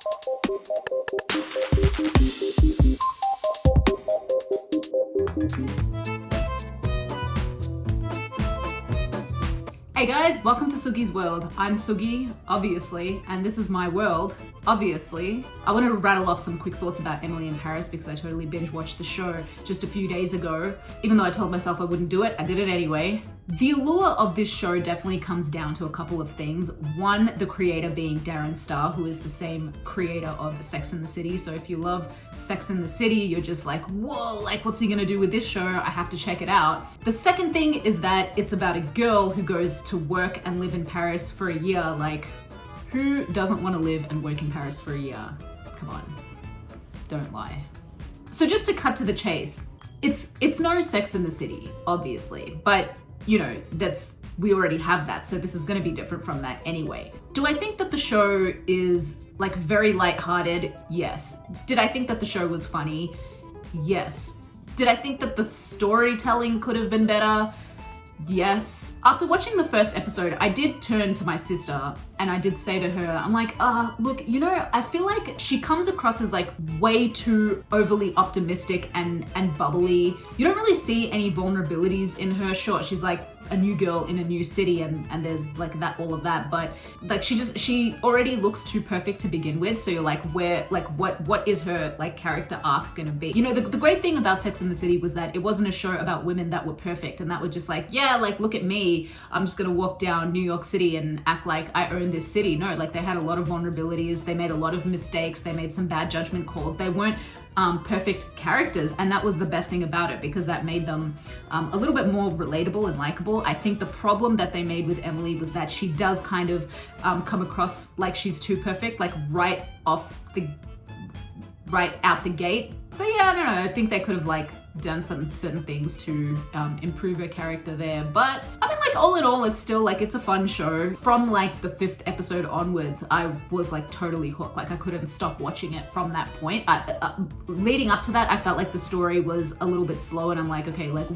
Hey guys, welcome to Sugi's World. I'm Sugi, obviously, and this is my world, obviously. I want to rattle off some quick thoughts about Emily in Paris because I totally binge-watched the show just a few days ago. Even though I told myself I wouldn't do it, I did it anyway. The allure of this show definitely comes down to a couple of things. One, the creator being Darren Star, who is the same creator of Sex and the City. So if you love Sex and the City, you're just like, whoa, like what's he gonna do with this show? I have to check it out. The second thing is that it's about a girl who goes to work and live in Paris for a year. Like, who doesn't want to live and work in Paris for a year? Come on, don't lie. So just to cut to the chase, it's no Sex and the City, obviously, but you know, we already have that, so this is going to be different from that anyway. Do I think that the show is like very lighthearted? Yes. Did I think that the show was funny? Yes. Did I think that the storytelling could have been better? Yes. After watching the first episode, I did turn to my sister and I did say to her, I'm like, look, you know, I feel like she comes across as like way too overly optimistic and bubbly. You don't really see any vulnerabilities in her. Sure, she's like a new girl in a new city and there's like that, all of that, but like she already looks too perfect to begin with. So you're like, what is her like character arc gonna be? You know, the great thing about Sex and the City was that it wasn't a show about women that were perfect and that were just like, yeah, like look at me, I'm just gonna walk down New York City and act like I own this city. No, like they had a lot of vulnerabilities, they made a lot of mistakes, they made some bad judgment calls. They weren't perfect characters, and that was the best thing about it because that made them a little bit more relatable and likable. I think the problem that they made with Emily was that she does kind of come across like she's too perfect, like right out the gate. So yeah, I don't know, I think they could have like done some certain things to improve her character there, but I mean, like all in all, it's still like it's a fun show. From like the 5th episode onwards, I was like totally hooked. Like I couldn't stop watching it from that point. Leading up to that, I felt like the story was a little bit slow, and I'm like, okay, like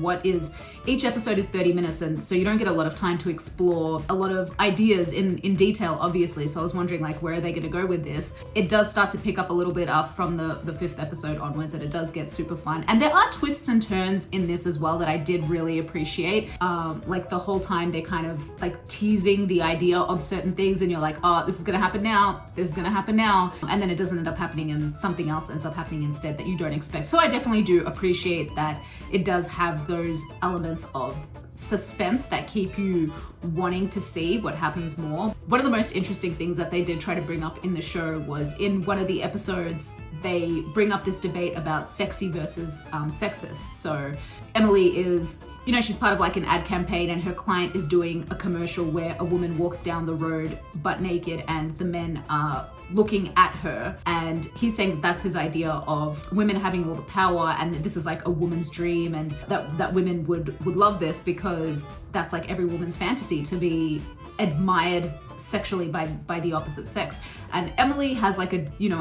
each episode is 30 minutes, and so you don't get a lot of time to explore a lot of ideas in detail, obviously. So I was wondering like, where are they going to go with this? It does start to pick up a little bit from the 5th episode onwards, and it does get super fun. And there are twists and turns in this as well that I did really appreciate. Like the whole time they kind of like teasing the idea of certain things, and you're like, oh, this is gonna happen now, this is gonna happen now, and then it doesn't end up happening and something else ends up happening instead that you don't expect. So I definitely do appreciate that it does have those elements of suspense that keep you wanting to see what happens more. One of the most interesting things that they did try to bring up in the show was in one of the episodes, they bring up this debate about sexy versus sexist. So Emily is, you know, she's part of like an ad campaign, and her client is doing a commercial where a woman walks down the road butt naked and the men are looking at her, and he's saying that that's his idea of women having all the power, and this is like a woman's dream, and that women would love this because that's like every woman's fantasy, to be admired sexually by the opposite sex. And Emily has like a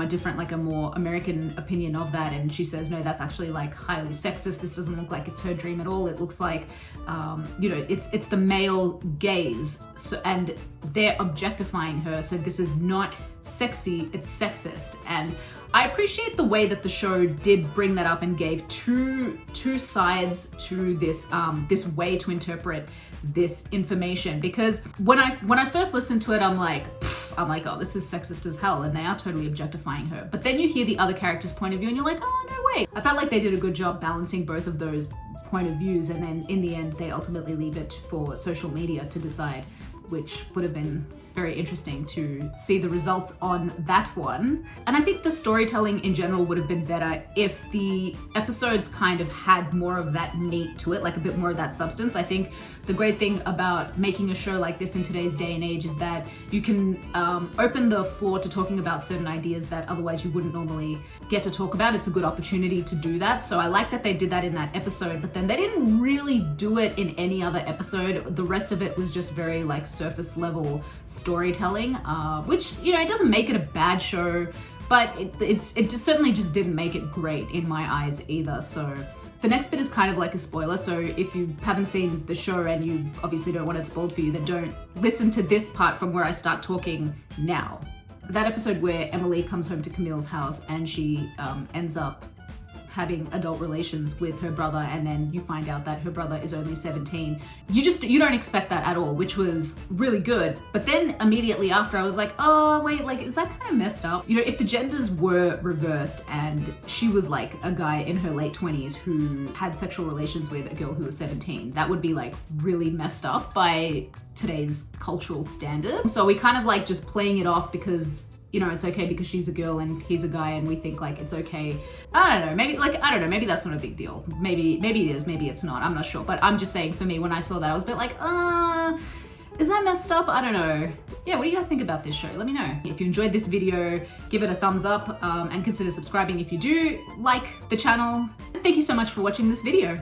different, like a more American opinion of that, and she says, no, that's actually like highly sexist. This doesn't look like it's her dream at all. It looks like it's the male gaze, so, and they're objectifying her, so this is not sexy, it's sexist. And I appreciate the way that the show did bring that up and gave two sides to this this way to interpret this information, because when I first listened to it, I'm like, oh, this is sexist as hell, and they are totally objectifying her. But then you hear the other character's point of view and you're like, oh, no way. I felt like they did a good job balancing both of those point of views, and then in the end they ultimately leave it for social media to decide, which would have been very interesting to see the results on that one. And I think the storytelling in general would have been better if the episodes kind of had more of that meat to it, like a bit more of that substance. I think the great thing about making a show like this in today's day and age is that you can open the floor to talking about certain ideas that otherwise you wouldn't normally get to talk about. It's a good opportunity to do that. So I like that they did that in that episode, but then they didn't really do it in any other episode. The rest of it was just very like surface level storytelling, which, you know, it doesn't make it a bad show, but it just certainly just didn't make it great in my eyes either. So the next bit is kind of like a spoiler, so if you haven't seen the show and you obviously don't want it spoiled for you, then don't listen to this part from where I start talking now. that episode where Emily comes home to Camille's house and she ends up having adult relations with her brother, and then you find out that her brother is only 17. You don't expect that at all, which was really good. But then immediately after I was like, oh wait, like, is that kind of messed up? You know, if the genders were reversed and she was like a guy in her late 20s who had sexual relations with a girl who was 17, that would be like really messed up by today's cultural standard. So we kind of like just playing it off because, you know, it's okay because she's a girl and he's a guy and we think like it's okay. I don't know, maybe that's not a big deal. Maybe it is, maybe it's not, I'm not sure. But I'm just saying, for me, when I saw that, I was a bit like, is that messed up? I don't know. Yeah, what do you guys think about this show? Let me know. If you enjoyed this video, give it a thumbs up and consider subscribing if you do like the channel. Thank you so much for watching this video.